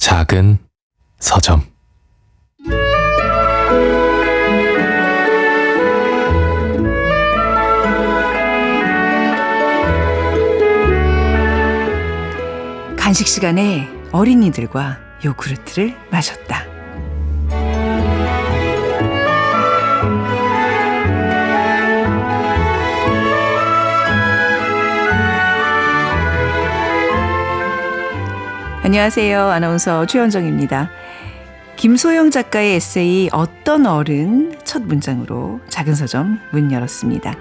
작은 서점. 간식 시간에 어린이들과 요구르트를 마셨다. 안녕하세요. 아나운서 최현정입니다. 김소영 작가의 에세이 어떤 어른 첫 문장으로 작은 서점 문 열었습니다.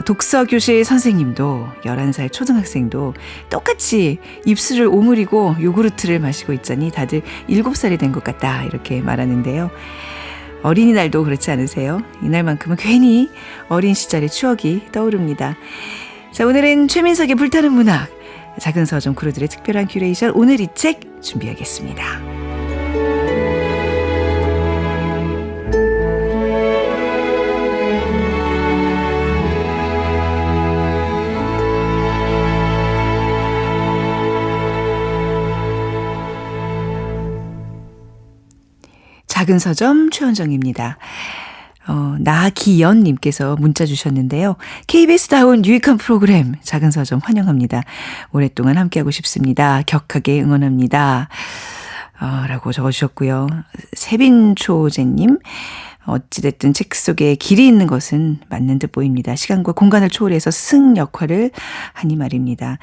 독서교실 선생님도 11살 초등학생도 똑같이 입술을 오므리고 요구르트를 마시고 있자니 다들 7살이 된 것 같다 이렇게 말하는데요. 어린이날도 그렇지 않으세요? 이날만큼은 괜히 어린 시절의 추억이 떠오릅니다. 자, 오늘은 최민석의 불타는 문학, 작은 서점 크루들의 특별한 큐레이션, 오늘 이 책 준비하겠습니다. 작은 서점 최원정입니다. 나기연님께서 문자 주셨는데요. KBS다운 유익한 프로그램 작은 서점 환영합니다. 오랫동안 함께하고 싶습니다. 격하게 응원합니다. 라고 적어주셨고요. 세빈초제님, 어찌됐든 책 속에 길이 있는 것은 맞는 듯 보입니다. 시간과 공간을 초월해서 승 역할을 하니 말입니다.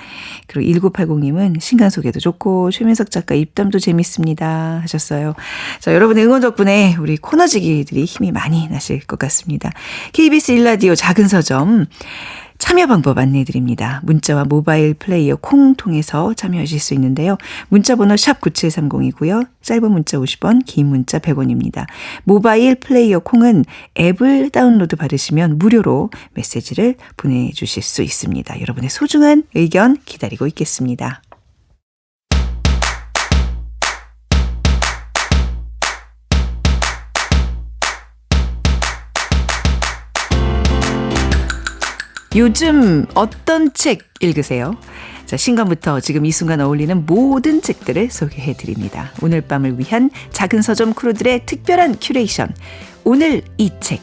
그리고 1980님은 신간 소개도 좋고 최민석 작가 입담도 재밌습니다 하셨어요. 자, 여러분의 응원 덕분에 우리 코너지기들이 힘이 많이 나실 것 같습니다. KBS 1라디오 작은 서점 참여 방법 안내해드립니다. 문자와 모바일 플레이어 콩 통해서 참여하실 수 있는데요. 문자번호 샵 9730이고요. 짧은 문자 50원, 긴 문자 100원입니다. 모바일 플레이어 콩은 앱을 다운로드 받으시면 무료로 메시지를 보내주실 수 있습니다. 여러분의 소중한 의견 기다리고 있겠습니다. 요즘 어떤 책 읽으세요? 자, 신간부터 지금 이 순간 어울리는 모든 책들을 소개해드립니다. 오늘 밤을 위한 작은 서점 크루들의 특별한 큐레이션, 오늘 이 책.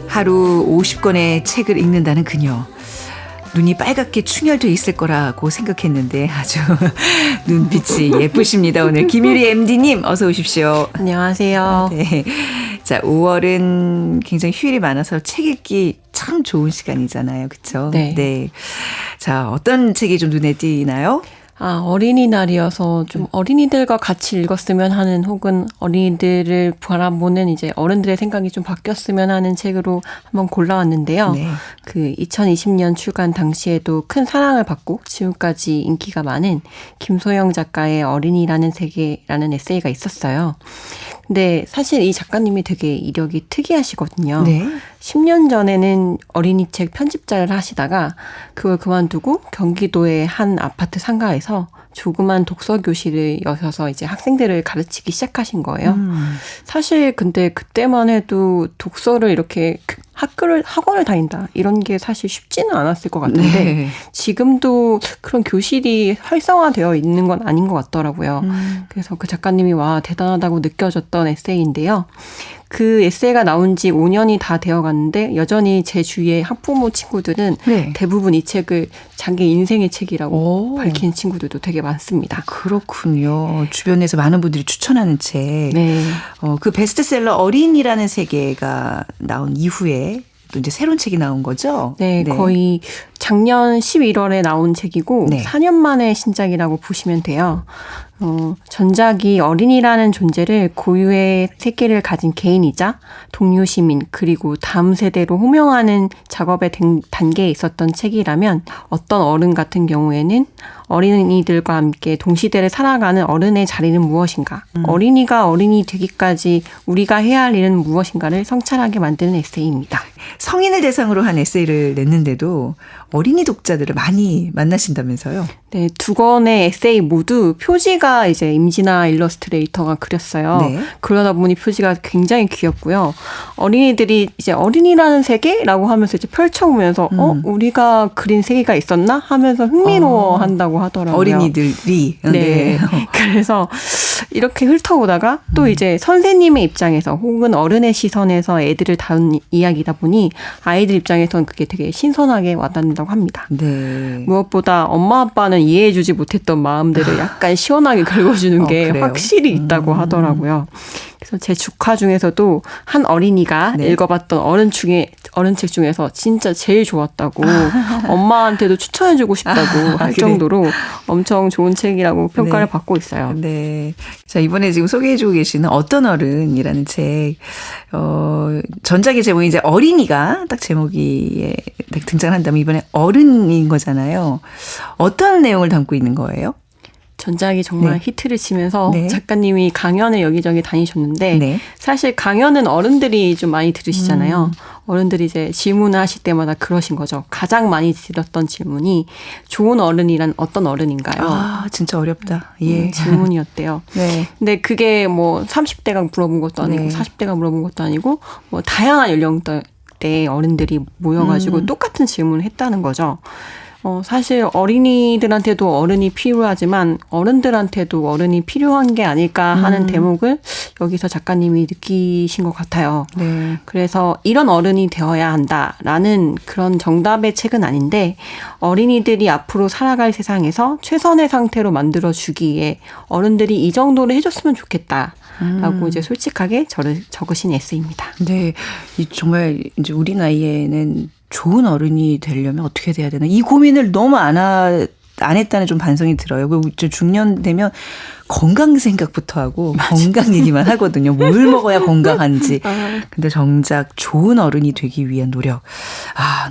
하루 50권의 책을 읽는다는 그녀. 눈이 빨갛게 충혈돼 있을 거라고 생각했는데 아주 눈빛이 예쁘십니다. 오늘 김유리 MD님 어서 오십시오. 안녕하세요. 네. 자, 5월은 굉장히 휴일이 많아서 책 읽기 참 좋은 시간이잖아요. 그렇죠? 네. 네. 자, 어떤 책이 좀 눈에 띄나요? 어린이날이어서 좀 어린이들과 같이 읽었으면 하는, 혹은 어린이들을 바라보는 이제 어른들의 생각이 좀 바뀌었으면 하는 책으로 한번 골라왔는데요. 네. 그 2020년 출간 당시에도 큰 사랑을 받고 지금까지 인기가 많은 김소영 작가의 어린이라는 세계라는 에세이가 있었어요. 근데 사실 이 작가님이 되게 이력이 특이하시거든요. 네. 10년 전에는 어린이 책 편집자를 하시다가 그걸 그만두고 경기도의 한 아파트 상가에서 조그만 독서 교실을 여셔서 이제 학생들을 가르치기 시작하신 거예요. 사실 근데 그때만 해도 독서를 이렇게 학원을 다닌다 이런 게 사실 쉽지는 않았을 것 같은데 네. 지금도 그런 교실이 활성화되어 있는 건 아닌 것 같더라고요. 그래서 그 작가님이 와 대단하다고 느껴졌던 에세이인데요. 그 에세이가 나온 지 5년이 다 되어갔는데 여전히 제 주위의 학부모 친구들은 네. 대부분 이 책을 자기 인생의 책이라고 밝힌 친구들도 되게 많습니다. 그렇군요. 주변에서 많은 분들이 추천하는 책. 네. 그 베스트셀러 어린이라는 세계가 나온 이후에 또 이제 새로운 책이 나온 거죠? 네, 거의 작년 11월에 나온 책이고 네. 4년 만의 신작이라고 보시면 돼요. 전작이 어린이라는 존재를 고유의 새끼를 가진 개인이자 동료 시민 그리고 다음 세대로 호명하는 작업의 단계에 있었던 책이라면 어떤 어른 같은 경우에는 어린이들과 함께 동시대를 살아가는 어른의 자리는 무엇인가, 어린이가 어린이 되기까지 우리가 해야 할 일은 무엇인가를 성찰하게 만드는 에세이입니다. 성인을 대상으로 한 에세이를 냈는데도 어린이 독자들을 많이 만나신다면서요? 네, 두 권의 에세이 모두 표지가 이제 임진아 일러스트레이터가 그렸어요. 네. 그러다 보니 표지가 굉장히 귀엽고요. 어린이들이 이제 어린이라는 세계라고 하면서 이제 펼쳐보면서 우리가 그린 세계가 있었나 하면서 흥미로워한다고 하더라고요. 어린이들이. 네. 그래서 이렇게 훑어보다가 또 이제 선생님의 입장에서 혹은 어른의 시선에서 애들을 다룬 이야기다 보니 아이들 입장에서는 그게 되게 신선하게 와닿는다고 합니다. 네. 무엇보다 엄마 아빠는 이해해주지 못했던 마음들을 약간 시원하게 긁어주는 게 그래요? 확실히 있다고 하더라고요. 그래서 제 주카 중에서도 한 어린이가 네. 읽어봤던 어른책 중에서 진짜 제일 좋았다고 엄마한테도 추천해주고 싶다고 할 그래. 정도로 엄청 좋은 책이라고 평가를 네. 받고 있어요. 네. 자, 이번에 지금 소개해주고 계시는 어떤 어른이라는 책, 전작의 제목이 이제 어린이가 딱 제목이 등장한다면 이번에 어른인 거잖아요. 어떤 내용을 담고 있는 거예요? 전작이 정말 네. 히트를 치면서 네. 작가님이 강연을 여기저기 다니셨는데 네. 사실 강연은 어른들이 좀 많이 들으시잖아요. 어른들이 이제 질문을 하실 때마다 그러신 거죠. 가장 많이 드렸던 질문이 좋은 어른이란 어떤 어른인가요? 아, 진짜 어렵다. 예. 질문이었대요. 네. 근데 그게 뭐 30대가 물어본 것도 아니고 네. 40대가 물어본 것도 아니고 뭐 다양한 연령대의 어른들이 모여가지고 똑같은 질문을 했다는 거죠. 사실 어린이들한테도 어른이 필요하지만 어른들한테도 어른이 필요한 게 아닐까 하는 대목을 여기서 작가님이 느끼신 것 같아요. 네. 그래서 이런 어른이 되어야 한다라는 그런 정답의 책은 아닌데 어린이들이 앞으로 살아갈 세상에서 최선의 상태로 만들어주기에 어른들이 이 정도를 해줬으면 좋겠다라고 이제 솔직하게 적으신 에세이입니다. 네. 정말 이제 우리 나이에는 좋은 어른이 되려면 어떻게 돼야 되나 이 고민을 너무 안 했다는 좀 반성이 들어요. 중년 되면 건강 생각부터 하고 건강 얘기만 하거든요. 뭘 먹어야 건강한지. 근데 정작 좋은 어른이 되기 위한 노력.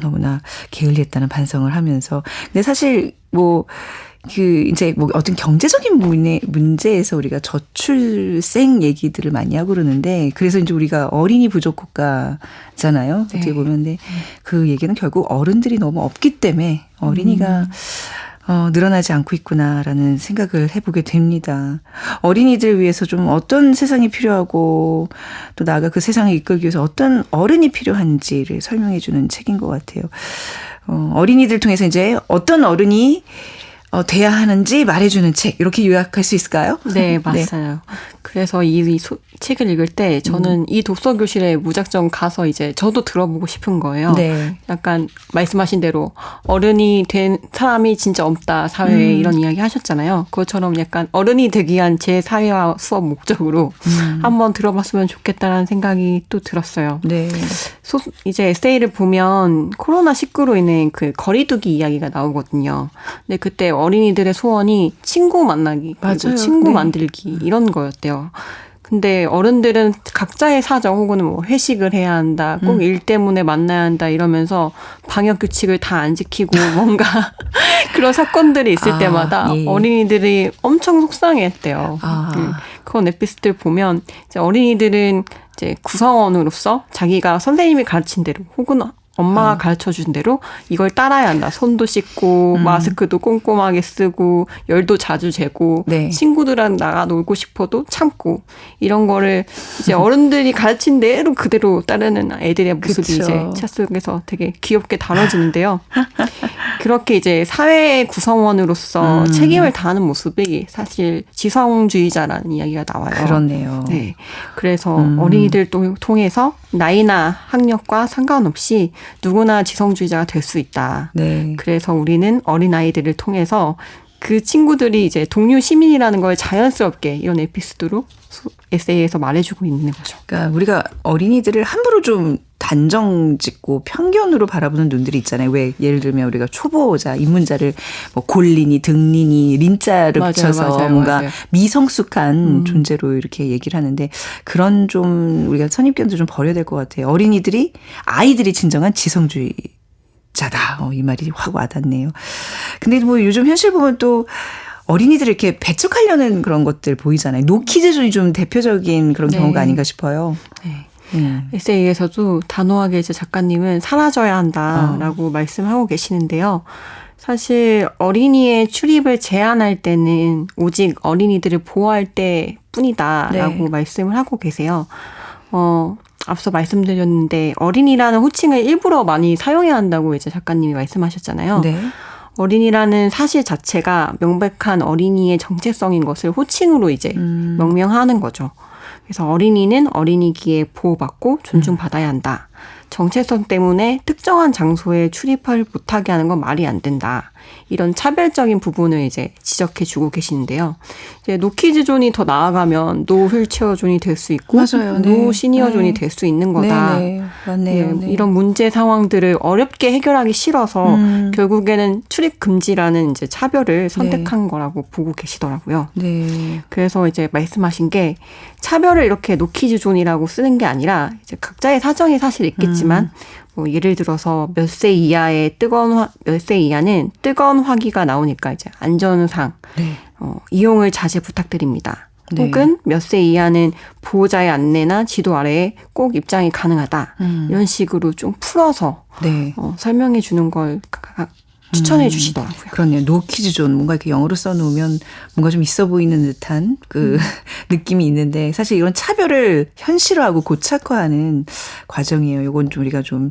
너무나 게을리했다는 반성을 하면서. 근데 사실 이제 어떤 경제적인 문제에서 우리가 저출생 얘기들을 많이 하고 그러는데 그래서 이제 우리가 어린이 부족 국가잖아요. 어떻게 보면. 근데 그 얘기는 결국 어른들이 너무 없기 때문에 어린이가 늘어나지 않고 있구나라는 생각을 해보게 됩니다. 어린이들 위해서 좀 어떤 세상이 필요하고 또 나아가 그 세상을 이끌기 위해서 어떤 어른이 필요한지를 설명해 주는 책인 것 같아요. 어린이들 통해서 이제 어떤 어른이 돼야 하는지 말해주는 책 이렇게 요약할 수 있을까요? 네, 맞아요. 그래서 이 책을 읽을 때 저는 이 독서교실에 무작정 가서 이제 저도 들어보고 싶은 거예요. 네. 약간 말씀하신 대로 어른이 된 사람이 진짜 없다 사회에 이런 이야기 하셨잖아요. 그것처럼 약간 어른이 되기 위한 제 사회화 수업 목적으로 한번 들어봤으면 좋겠다라는 생각이 또 들었어요. 네. 이제 에세이를 보면 코로나19로 인해 그 거리두기 이야기가 나오거든요. 근데 그때 어린이들의 소원이 친구 만나기, 그리고 맞아요. 친구 네. 만들기 이런 거였대요. 근데 어른들은 각자의 사정 혹은 뭐 회식을 해야 한다, 꼭 일 때문에 만나야 한다 이러면서 방역 규칙을 다 안 지키고 뭔가 그런 사건들이 있을 때마다 예. 어린이들이 엄청 속상해했대요. 그런 에피소드를 보면 이제 어린이들은 이제 구성원으로서 자기가 선생님이 가르친 대로 혹은 엄마가 가르쳐준 대로 이걸 따라야 한다. 손도 씻고 마스크도 꼼꼼하게 쓰고 열도 자주 재고 네. 친구들랑 나가 놀고 싶어도 참고 이런 거를 이제 어른들이 가르친 대로 그대로 따르는 애들의 모습이 그쵸. 이제 책 속에서 되게 귀엽게 다뤄지는데요. 그렇게 이제 사회의 구성원으로서 책임을 다하는 모습이 사실 지성주의자라는 이야기가 나와요. 그렇네요. 네. 그래서 어린이들 통해서 나이나 학력과 상관없이 누구나 지성주의자가 될 수 있다. 네. 그래서 우리는 어린아이들을 통해서 그 친구들이 이제 동료 시민이라는 걸 자연스럽게 이런 에피소드로 에세이에서 말해주고 있는 거죠. 그러니까 우리가 어린이들을 함부로 좀 단정 짓고 편견으로 바라보는 눈들이 있잖아요. 왜 예를 들면 우리가 초보자, 입문자를 뭐 골린이, 등린이, 린자를 맞아요, 붙여서 맞아요, 뭔가 맞아요. 미성숙한 존재로 이렇게 얘기를 하는데 그런 좀 우리가 선입견도 좀 버려야 될 것 같아요. 아이들이 진정한 지성주의자다. 이 말이 확 와닿네요. 근데 뭐 요즘 현실 보면 또 어린이들을 이렇게 배척하려는 그런 것들 보이잖아요. 노키즈존이 좀 대표적인 그런 네. 경우가 아닌가 싶어요. 네. 에세이에서도 단호하게 이제 작가님은 사라져야 한다라고 말씀하고 계시는데요. 사실 어린이의 출입을 제한할 때는 오직 어린이들을 보호할 때뿐이다라고 네. 말씀을 하고 계세요. 앞서 말씀드렸는데 어린이라는 호칭을 일부러 많이 사용해야 한다고 이제 작가님이 말씀하셨잖아요. 네. 어린이라는 사실 자체가 명백한 어린이의 정체성인 것을 호칭으로 이제 명명하는 거죠. 그래서 어린이는 어린이기에 보호받고 존중받아야 한다. 정체성 때문에 특정한 장소에 출입을 못하게 하는 건 말이 안 된다. 이런 차별적인 부분을 이제 지적해 주고 계시는데요. 이제 노키즈 존이 더 나아가면 노 휠체어 존이 될 수 있고 맞아요. 네. 노 시니어 존이 될 수 있는 거다. 네, 맞네요. 네. 이런 문제 상황들을 어렵게 해결하기 싫어서 결국에는 출입 금지라는 이제 차별을 선택한 거라고 보고 계시더라고요. 네. 그래서 이제 말씀하신 게 차별을 이렇게 노키즈 존이라고 쓰는 게 아니라 이제 각자의 사정이 사실 있겠지만 뭐 예를 들어서 몇 세 이하의 몇 세 이하는 뜨거운 화기가 나오니까 이제 안전상 네. 이용을 자제 부탁드립니다. 네. 혹은 몇 세 이하는 보호자의 안내나 지도 아래에 꼭 입장이 가능하다. 이런 식으로 좀 풀어서 네. 설명해 주는 걸 추천해 주시더라고요. 그렇네요. 노키즈존 뭔가 이렇게 영어로 써놓으면 뭔가 좀 있어 보이는 듯한 그 느낌이 있는데 사실 이런 차별을 현실화하고 고착화하는 과정이에요. 이건 좀 우리가 좀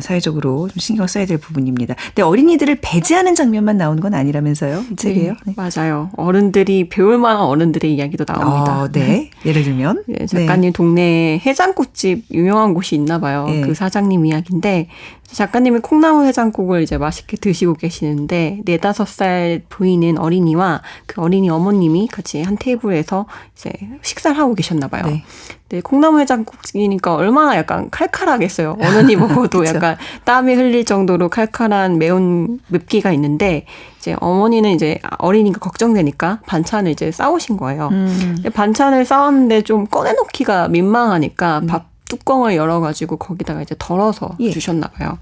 사회적으로 좀 신경 써야 될 부분입니다. 근데 어린이들을 배제하는 장면만 나오는 건 아니라면서요? 이 책이에요? 네, 맞아요. 어른들이 배울 만한 어른들의 이야기도 나옵니다. 네. 예를 들면 네, 작가님 동네에 해장국집 유명한 곳이 있나 봐요. 네. 그 사장님 이야기인데 작가님이 콩나물 해장국을 이제 맛있게 드시고 계시는데 4-5살 보이는 어린이와 그 어린이 어머님이 같이 한 테이블에서 이제 식사를 하고 계셨나 봐요. 네. 네, 콩나물 해장국이니까 얼마나 약간 칼칼하겠어요. 어른이 먹어도 약간 땀이 흘릴 정도로 칼칼한 매운 맵기가 있는데 이제 어머니는 이제 어린이가 걱정되니까 반찬을 이제 싸우신 거예요. 근데 반찬을 싸웠는데 좀 꺼내놓기가 민망하니까 밥 뚜껑을 열어가지고 거기다가 이제 덜어서 주셨나 봐요.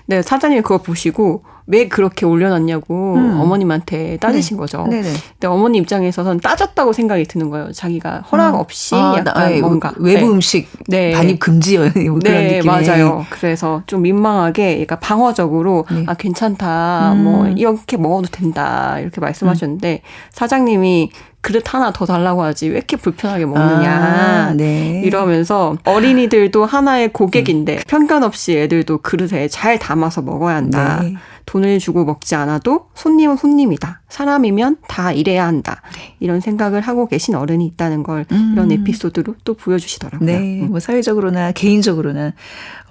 네, 사장님이 그거 보시고 왜 그렇게 올려놨냐고 어머님한테 따지신 거죠. 네네. 근데 어머니 입장에 있어서는 따졌다고 생각이 드는 거예요. 자기가 허락 없이 약간 뭔가 외부 음식 반입 금지요. 그런 네, 느낌의. 맞아요. 그래서 좀 민망하게 그러니까 방어적으로 괜찮다. 뭐 이렇게 먹어도 된다. 이렇게 말씀하셨는데 사장님이 그릇 하나 더 달라고 하지 왜 이렇게 불편하게 먹느냐 네. 이러면서 어린이들도 하나의 고객인데 편견 없이 애들도 그릇에 잘 담아서 먹어야 한다. 네. 돈을 주고 먹지 않아도 손님은 손님이다. 사람이면 다 일해야 한다. 네. 이런 생각을 하고 계신 어른이 있다는 걸 이런 에피소드로 또 보여주시더라고요. 네, 뭐 사회적으로나 개인적으로나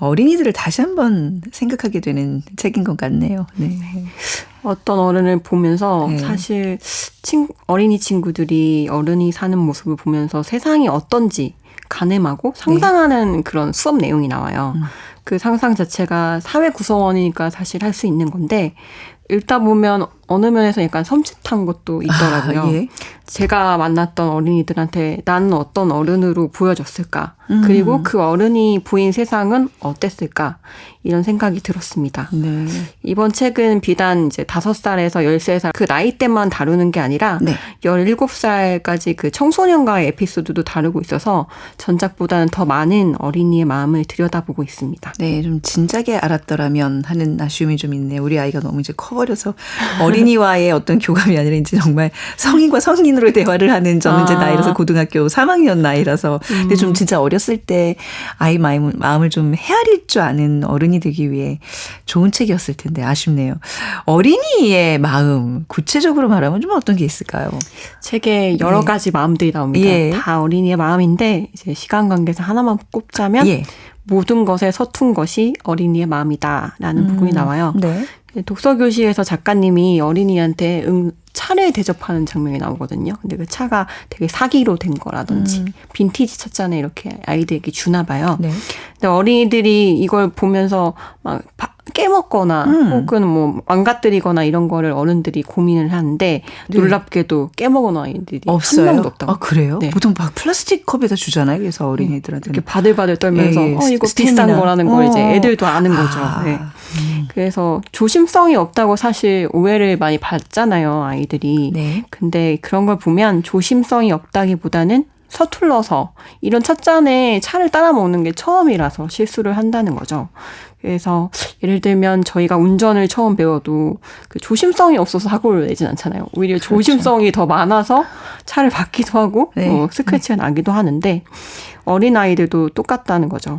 어린이들을 다시 한번 생각하게 되는 책인 것 같네요. 네. 어떤 어른을 보면서 네. 사실 어린이 친구들이 어른이 사는 모습을 보면서 세상이 어떤지 가늠하고 상상하는 그런 수업 내용이 나와요. 그 상상 자체가 사회 구성원이니까 사실 할 수 있는 건데 읽다 보면 어느 면에서 약간 섬찟한 것도 있더라고요. 예. 제가 만났던 어린이들한테 나는 어떤 어른으로 보여졌을까? 그리고 그 어른이 보인 세상은 어땠을까? 이런 생각이 들었습니다. 네. 이번 책은 비단 이제 5살에서 13살 그 나이대만 다루는 게 아니라 네. 17살까지 그 청소년과의 에피소드도 다루고 있어서 전작보다는 더 많은 어린이의 마음을 들여다보고 있습니다. 네, 좀 진작에 알았더라면 하는 아쉬움이 좀 있네요. 우리 아이가 너무 이제 커버려서 어린이와의 어떤 교감이 아니라 이제 정말 성인과 성인으로 대화를 하는 저는 이제 나이라서 고등학교 3학년 나이라서 근데 좀 진짜 어렸을 때 아이 마음을 좀 헤아릴 줄 아는 어른이 되기 위해 좋은 책이었을 텐데 아쉽네요. 어린이의 마음 구체적으로 말하면 좀 어떤 게 있을까요? 책에 여러 가지 마음들이 나옵니다. 예. 다 어린이의 마음인데 이제 시간 관계에서 하나만 꼽자면 모든 것에 서툰 것이 어린이의 마음이다라는 부분이 나와요. 네. 독서교실에서 작가님이 어린이한테 차를 대접하는 장면이 나오거든요. 근데 그 차가 되게 사기로 된 거라든지 빈티지 차잔에 이렇게 아이들에게 주나 봐요. 네. 근데 어린이들이 이걸 보면서 막 깨먹거나 혹은 뭐 망가뜨리거나 이런 거를 어른들이 고민을 하는데 놀랍게도 깨먹은 아이들이 없어요. 한 명도 없다고. 아, 그래요? 네. 보통 막 플라스틱 컵에다 주잖아요. 그래서 어린이들한테 이렇게 바들바들 떨면서 이거 스테미나. 비싼 거라는 걸 이제 애들도 아는 거죠. 네. 그래서 조심성이 없다고 사실 오해를 많이 받잖아요, 아이들이. 네. 근데 그런 걸 보면 조심성이 없다기보다는 서툴러서 이런 찻잔에 차를 따라 먹는 게 처음이라서 실수를 한다는 거죠. 그래서 예를 들면 저희가 운전을 처음 배워도 그 조심성이 없어서 사고를 내진 않잖아요. 오히려 그렇죠. 조심성이 더 많아서 차를 받기도 하고 네. 스크래치가 나기도 하는데 어린아이들도 똑같다는 거죠.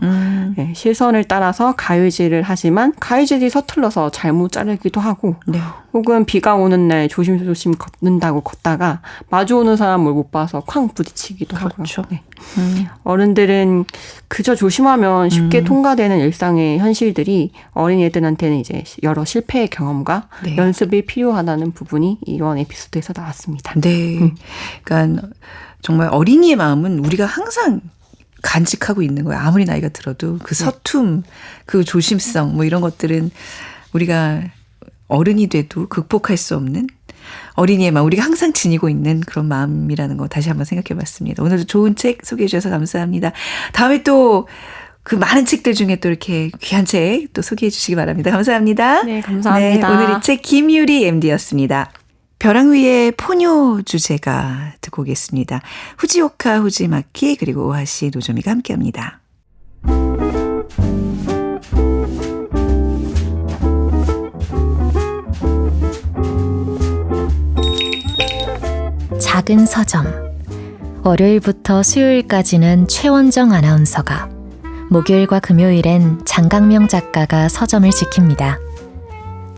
네, 시선을 따라서 가위질을 하지만 가위질이 서툴러서 잘못 자르기도 하고 네. 혹은 비가 오는 날 조심조심 걷는다고 걷다가 마주오는 사람을 못 봐서 쾅 부딪히기도 그렇죠. 하고요. 네. 어른들은 그저 조심하면 쉽게 통과되는 일상의 현실들이 어린이들한테는 이제 여러 실패의 경험과 네. 연습이 필요하다는 부분이 이번 에피소드에서 나왔습니다. 네. 그러니까 정말 어린이의 마음은 우리가 항상 간직하고 있는 거예요. 아무리 나이가 들어도 그 서툼, 그 조심성 뭐 이런 것들은 우리가 어른이 돼도 극복할 수 없는 어린이의 마음, 우리가 항상 지니고 있는 그런 마음이라는 거 다시 한번 생각해 봤습니다. 오늘도 좋은 책 소개해 주셔서 감사합니다. 다음에 또 그 많은 책들 중에 또 이렇게 귀한 책 또 소개해 주시기 바랍니다. 감사합니다. 네, 감사합니다. 네, 오늘 이 책 김유리 MD였습니다. 벼랑 위의 포뇨 주제가 듣고 오겠습니다. 후지오카 후지마키 그리고 오하시 노조미가 함께합니다. 작은 서점. 월요일부터 수요일까지는 최원정 아나운서가, 목요일과 금요일엔 장강명 작가가 서점을 지킵니다.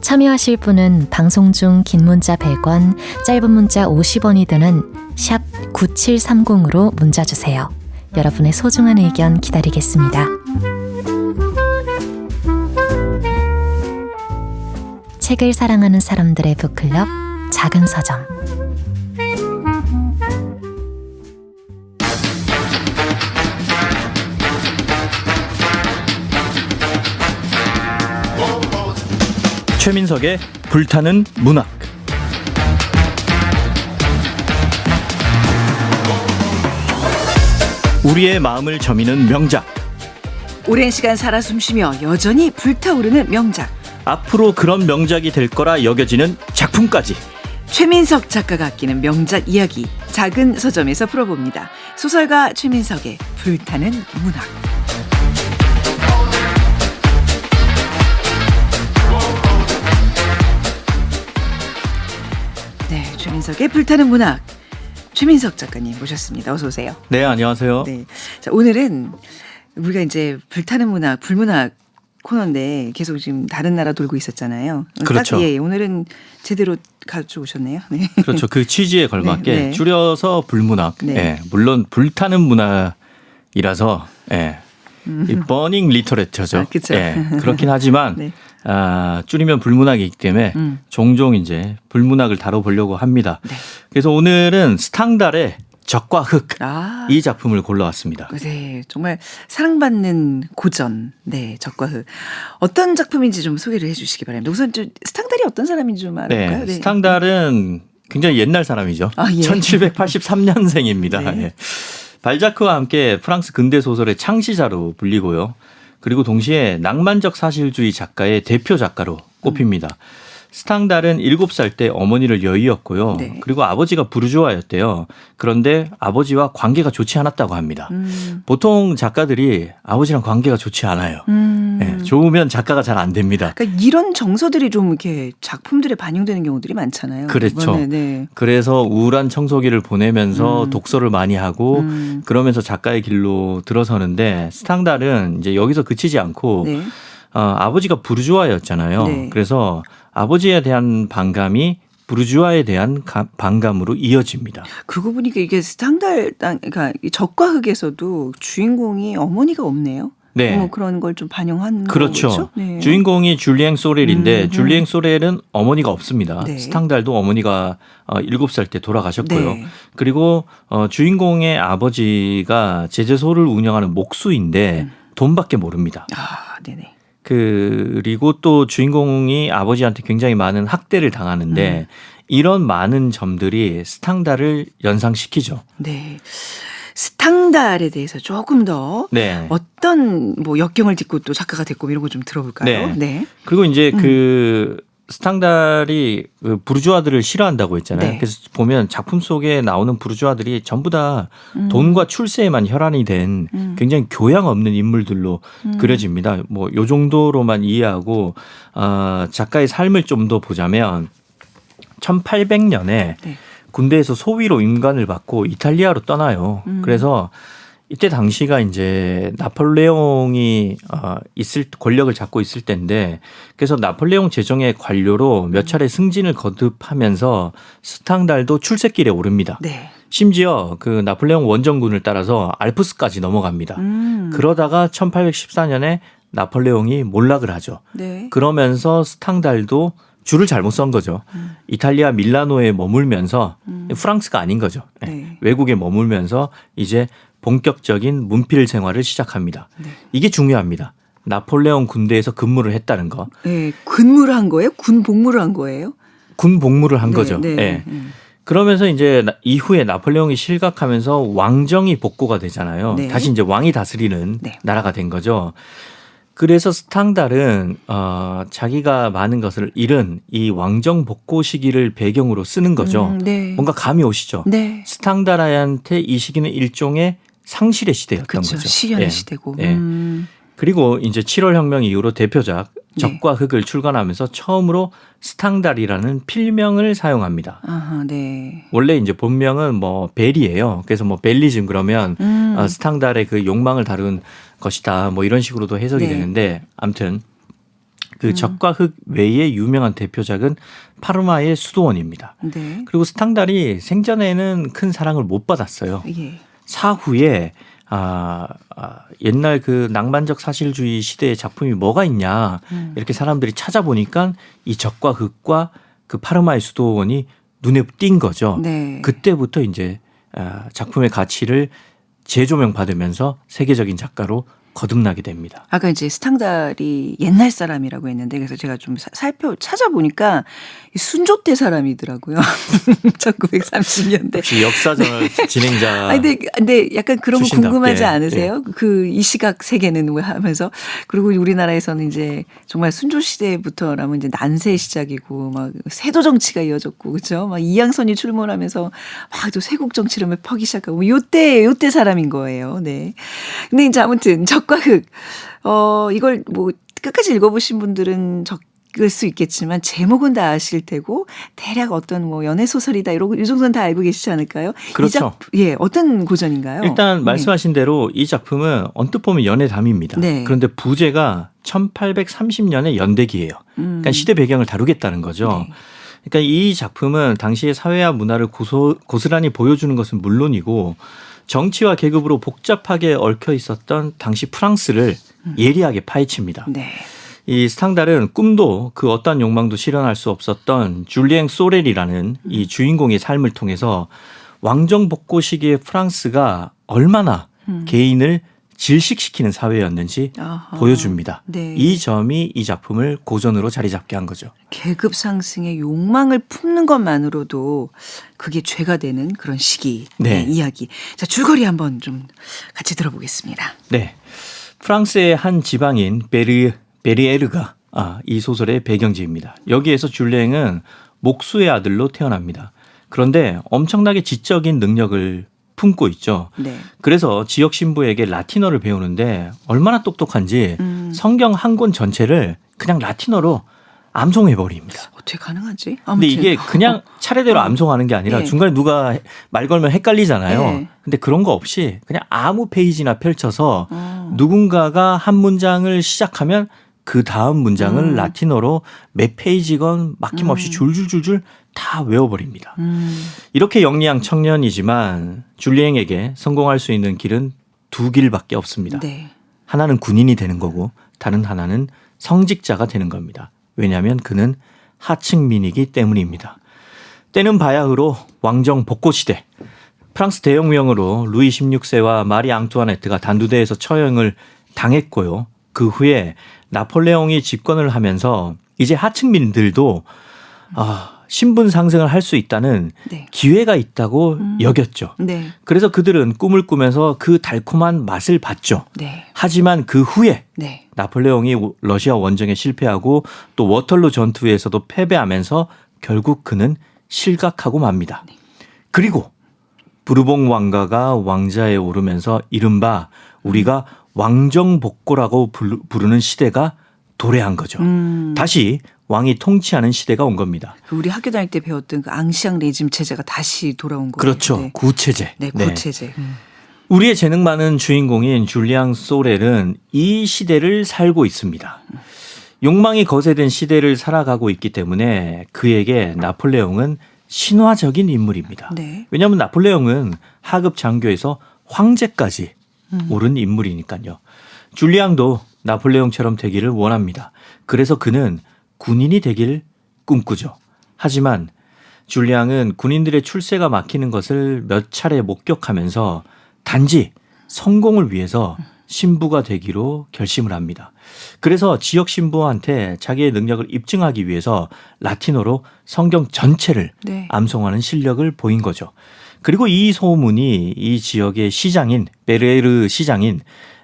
참여하실 분은 방송 중 긴 문자 100원, 짧은 문자 50원이 드는 샵 9730으로 문자 주세요. 여러분의 소중한 의견 기다리겠습니다. 책을 사랑하는 사람들의 북클럽 작은 서점. 최민석의 불타는 문학. 우리의 마음을 저미는 명작. 오랜 시간 살아 숨쉬며 여전히 불타오르는 명작. 앞으로 그런 명작이 될 거라 여겨지는 작품까지. 최민석 작가가 아끼는 명작 이야기 작은 서점에서 풀어봅니다. 소설가 최민석의 불타는 문학. 네, 최민석의 불타는 문학. 최민석 작가님 모셨습니다. 어서 오세요. 네, 안녕하세요. 네. 자, 오늘은 우리가 이제 불타는 문학, 불문학 코너인데 계속 지금 다른 나라 돌고 있었잖아요. 그렇죠. 딱, 예, 오늘은 제대로 가져오셨네요. 네. 그렇죠. 그 취지에 걸맞게 네, 네. 줄여서 불문학. 네. 예, 물론 불타는 문학이라서 예, 이 버닝 리터레처죠. 아, 그쵸. 예, 그렇긴 하지만 네. 줄이면 불문학이기 때문에 종종 이제 불문학을 다뤄보려고 합니다. 네. 그래서 오늘은 스탕달의 적과 흙, 아, 이 작품을 골라왔습니다. 네, 정말 사랑받는 고전, 네, 적과 흙. 어떤 작품인지 좀 소개를 해주시기 바랍니다. 우선 좀 스탕달이 어떤 사람인지 좀 알아볼까요? 네, 스탕달은 굉장히 옛날 사람이죠. 아, 예. 1783년생입니다. 네. 예. 발자크와 함께 프랑스 근대 소설의 창시자로 불리고요. 그리고 동시에 낭만적 사실주의 작가의 대표 작가로 꼽힙니다. 스탕달은 7살 때 어머니를 여의었고요. 네. 그리고 아버지가 부르주아였대요. 그런데 아버지와 관계가 좋지 않았다고 합니다. 보통 작가들이 아버지랑 관계가 좋지 않아요. 네, 좋으면 작가가 잘 안 됩니다. 그러니까 이런 정서들이 좀 이렇게 작품들에 반영되는 경우들이 많잖아요. 그렇죠. 네, 네. 그래서 우울한 청소기를 보내면서 독서를 많이 하고 그러면서 작가의 길로 들어서는데 스탕달은 이제 여기서 그치지 않고 네. 아버지가 부르주아였잖아요. 네. 그래서 아버지에 대한 반감이 부르주아에 대한 반감으로 이어집니다. 그러고 보니까 이게 스탕달, 그러니까 이 적과 흙에서도 주인공이 어머니가 없네요. 네. 뭐 그런 걸 좀 반영한 그렇죠. 거죠. 네. 주인공이 줄리앵 소렐인데 줄리앵 소렐은 어머니가 없습니다. 네. 스탕달도 어머니가 7살 때 돌아가셨고요. 네. 그리고 주인공의 아버지가 제재소를 운영하는 목수인데 돈밖에 모릅니다. 아, 네네. 그리고 또 주인공이 아버지한테 굉장히 많은 학대를 당하는데 이런 많은 점들이 스탕달을 연상시키죠. 네. 스탕달에 대해서 조금 더 네. 어떤 뭐 역경을 딛고 또 작가가 됐고 이런 거 좀 들어볼까요? 네. 네. 그리고 이제 그 스탕달이 그 부르주아들을 싫어한다고 했잖아요. 네. 그래서 보면 작품 속에 나오는 부르주아들이 전부 다 돈과 출세에만 혈안이 된 굉장히 교양 없는 인물들로 그려집니다. 뭐 요 정도로만 이해하고 작가의 삶을 좀 더 보자면 1800년에 네. 군대에서 소위로 임관을 받고 이탈리아로 떠나요. 그래서 이때 당시가 이제 나폴레옹이 권력을 잡고 있을 때인데 그래서 나폴레옹 제정의 관료로 몇 차례 승진을 거듭하면서 스탕달도 출세길에 오릅니다. 네. 심지어 그 나폴레옹 원정군을 따라서 알프스까지 넘어갑니다. 그러다가 1814년에 나폴레옹이 몰락을 하죠. 네. 그러면서 스탕달도 줄을 잘못 선 거죠. 이탈리아 밀라노에 머물면서 프랑스가 아닌 거죠. 네. 외국에 머물면서 이제 본격적인 문필 생활을 시작합니다. 네. 이게 중요합니다. 나폴레옹 군대에서 근무를 했다는 거. 네. 근무를 한 거예요? 군 복무를 한 거예요? 군 복무를 한 네, 거죠. 네. 예. 그러면서 이제 이후에 나폴레옹이 실각하면서 왕정이 복고가 되잖아요. 네. 다시 이제 왕이 다스리는 네. 나라가 된 거죠. 그래서 스탕달은 자기가 많은 것을 잃은 이 왕정 복고 시기를 배경으로 쓰는 거죠. 네. 뭔가 감이 오시죠. 네. 스탕달한테 이 시기는 일종의 상실의 시대였던 그렇죠. 거죠. 시련의 예. 시대고. 예. 그리고 이제 7월 혁명 이후로 대표작 적과 흑을 출간하면서 처음으로 스탕달이라는 필명을 사용합니다. 아하, 네. 원래 이제 본명은 뭐 벨이에요. 그래서 뭐 벨리즘 그러면 스탕달의 그 욕망을 다룬 것이다. 뭐 이런 식으로도 해석이 네. 되는데 아무튼 그 적과 흑 외에 유명한 대표작은 파르마의 수도원입니다. 네. 그리고 스탕달이 생전에는 큰 사랑을 못 받았어요. 예. 사후에 옛날 그 낭만적 사실주의 시대의 작품이 뭐가 있냐 이렇게 사람들이 찾아보니까 이 적과 흑과 그 파르마의 수도원이 눈에 띈 거죠. 네. 그때부터 이제 작품의 가치를 재조명 받으면서 세계적인 작가로 거듭나게 됩니다. 아까 이제 스탕달이 옛날 사람이라고 했는데 그래서 제가 좀 찾아보니까 순조 때 사람이더라고요. 1930년대. 혹시 역사전 진행자 근데 약간 그런 거 출신답게. 궁금하지 않으세요? 그 이 시각 세계는 왜 하면서 그리고 우리나라에서는 이제 정말 순조 시대부터라면 이제 난세의 시작이고 막 세도 정치가 이어졌고 그렇죠? 막 이양선이 출몰하면서 막 또 세국 정치를 막 펴기 시작하고 요때 사람인 거예요. 네. 근데 이제 아무튼 적과 흑 이걸 뭐 끝까지 읽어보신 분들은 적을 수 있겠지만 제목은 다 아실 테고 대략 어떤 뭐 연애 소설이다 이런 이 정도는 다 알고 계시지 않을까요? 그렇죠. 예, 어떤 고전인가요? 일단 말씀하신 대로 이 작품은 언뜻 보면 연애담입니다. 네. 그런데 부제가 1830년의 연대기예요. 그러니까 시대 배경을 다루겠다는 거죠. 네. 그러니까 이 작품은 당시의 사회와 문화를 고스란히 보여주는 것은 물론이고 정치와 계급으로 복잡하게 얽혀 있었던 당시 프랑스를 예리하게 파헤칩니다. 네. 이 스탕달은 꿈도 그 어떠한 욕망도 실현할 수 없었던 줄리엥 소렐이라는 이 주인공의 삶을 통해서 왕정 복고 시기의 프랑스가 얼마나 개인을 질식시키는 사회였는지 아하. 보여줍니다. 네. 이 점이 이 작품을 고전으로 자리 잡게 한 거죠. 계급 상승의 욕망을 품는 것만으로도 그게 죄가 되는 그런 시기 네. 이야기. 자, 줄거리 한번 좀 같이 들어보겠습니다. 네, 프랑스의 한 지방인 베리에르가 이 소설의 배경지입니다. 여기에서 줄리엥은 목수의 아들로 태어납니다. 그런데 엄청나게 지적인 능력을 품고 있죠. 네. 그래서 지역 신부에게 라틴어를 배우는데 얼마나 똑똑한지 성경 한 권 전체를 그냥 라틴어로 암송해 버립니다. 어떻게 가능하지? 근데 아무튼. 이게 그냥 차례대로 암송하는 게 아니라 네. 중간에 누가 말 걸면 헷갈리잖아요. 네. 근데 그런 거 없이 그냥 아무 페이지나 펼쳐서 누군가가 한 문장을 시작하면 그 다음 문장을 라틴어로 몇 페이지건 막힘없이 줄줄줄줄 다 외워버립니다. 이렇게 영리한 청년이지만 줄리엥에게 성공할 수 있는 길은 두 길밖에 없습니다. 네. 하나는 군인이 되는 거고 다른 하나는 성직자가 되는 겁니다. 왜냐하면 그는 하층민이기 때문입니다. 때는 바야흐로 왕정 복고 시대. 프랑스 대혁명으로 루이 16세와 마리 앙투아네트가 단두대에서 처형을 당했고요. 그 후에 나폴레옹이 집권을 하면서 이제 하층민들도 신분 상승을 할 수 있다는 네. 기회가 있다고 여겼죠. 네. 그래서 그들은 꿈을 꾸면서 그 달콤한 맛을 봤죠. 네. 하지만 그 후에 네. 나폴레옹이 러시아 원정에 실패하고 또 워털루 전투에서도 패배하면서 결국 그는 실각하고 맙니다. 그리고 부르봉 왕가가 왕자에 오르면서 이른바 우리가 왕정복고라고 부르는 시대가 도래한 거죠. 다시 왕이 통치하는 시대가 온 겁니다. 우리 학교 다닐 때 배웠던 그 앙시앙 레짐 체제가 다시 돌아온 거예요. 그렇죠. 네. 구체제. 네, 구체제. 우리의 재능 많은 주인공인 줄리앙 소렐은 이 시대를 살고 있습니다. 욕망이 거세된 시대를 살아가고 있기 때문에 그에게 나폴레옹은 신화적인 인물입니다. 네. 왜냐하면 나폴레옹은 하급 장교에서 황제까지 오른 인물이니까요. 줄리앙도 나폴레옹처럼 되기를 원합니다. 그래서 그는 군인이 되길 꿈꾸죠. 하지만 줄리앙은 군인들의 출세가 막히는 것을 몇 차례 목격하면서 단지 성공을 위해서 신부가 되기로 결심을 합니다. 그래서 지역 신부한테 자기의 능력을 입증하기 위해서 라틴어로 성경 전체를 네. 암송하는 실력을 보인 거죠. 그리고 이 소문이 이 지역의 시장인 베르에르 시장인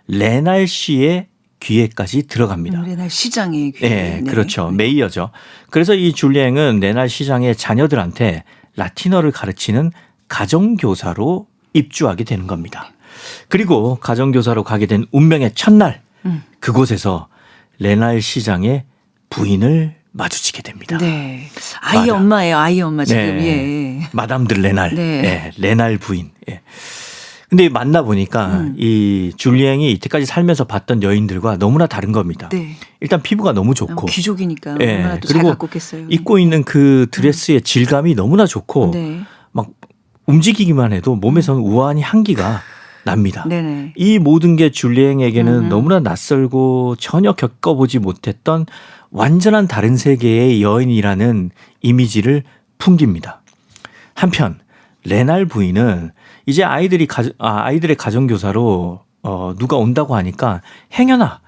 레날 씨의 귀에까지 들어갑니다. 레날 시장의 귀에. 네, 그렇죠. 메이어죠. 그래서 이 줄리앙은 레날 시장의 자녀들한테 라틴어를 가르치는 가정교사로 입주하게 되는 겁니다. 그리고 가정교사로 가게 된 운명의 첫날 그곳에서 레날 시장의 부인을 마주치게 됩니다. 네. 아이 맞아. 엄마예요. 아이 엄마 지금. 네. 예. 마담들 레날. 네. 네, 레날 부인. 예. 근데 만나보니까 이 줄리앙이 이때까지 살면서 봤던 여인들과 너무나 다른 겁니다. 네. 일단 피부가 너무 좋고. 귀족이니까 예. 얼마나 또 잘 그리고 갖고 겠어요. 입고 있는 그 드레스의 질감이 너무나 좋고 네. 막 움직이기만 해도 몸에서는 우아한 향기가 납니다. 네네. 이 모든 게 줄리앙에게는 너무나 낯설고 전혀 겪어보지 못했던 완전한 다른 세계의 여인이라는 이미지를 풍깁니다. 한편 레날 부인은 이제 아이들의 가정교사로 누가 온다고 하니까 행여나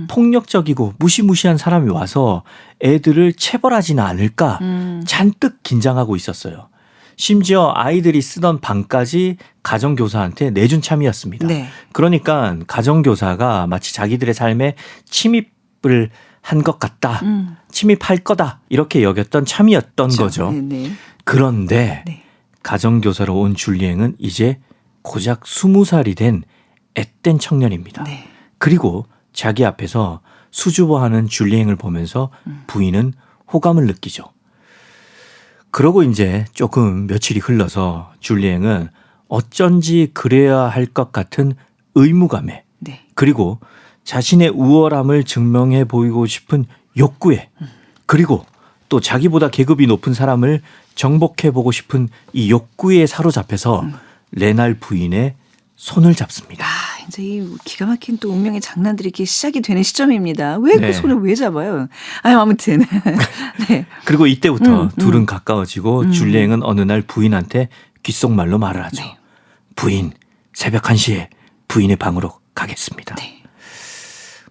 폭력적이고 무시무시한 사람이 와서 애들을 체벌하지는 않을까 잔뜩 긴장하고 있었어요. 심지어 아이들이 쓰던 방까지 가정교사한테 내준 참이었습니다. 네. 그러니까 가정교사가 마치 자기들의 삶에 침입을 한 것 같다. 침입할 거다. 이렇게 여겼던 참이었던 거죠. 네네. 그런데 네. 가정교사로 온 줄리앙은 이제 고작 20살이 된 앳된 청년입니다. 네. 그리고 자기 앞에서 수줍어하는 줄리앙을 보면서 부인은 호감을 느끼죠. 그러고 이제 조금 며칠이 흘러서 줄리앙은 어쩐지 그래야 할 것 같은 의무감에 네. 그리고 자신의 우월함을 증명해 보이고 싶은 욕구에 그리고 또 자기보다 계급이 높은 사람을 정복해 보고 싶은 이 욕구에 사로잡혀서 레날 부인의 손을 잡습니다. 아, 이제 이 기가 막힌 또 운명의 장난들이 이렇게 시작이 되는 시점입니다. 왜 그 네. 손을 왜 잡아요? 아유, 아무튼. 네. 그리고 이때부터 둘은 가까워지고 줄리앙은 어느 날 부인한테 귓속말로 말을 하죠. 네. 부인, 새벽 1시에 부인의 방으로 가겠습니다. 네.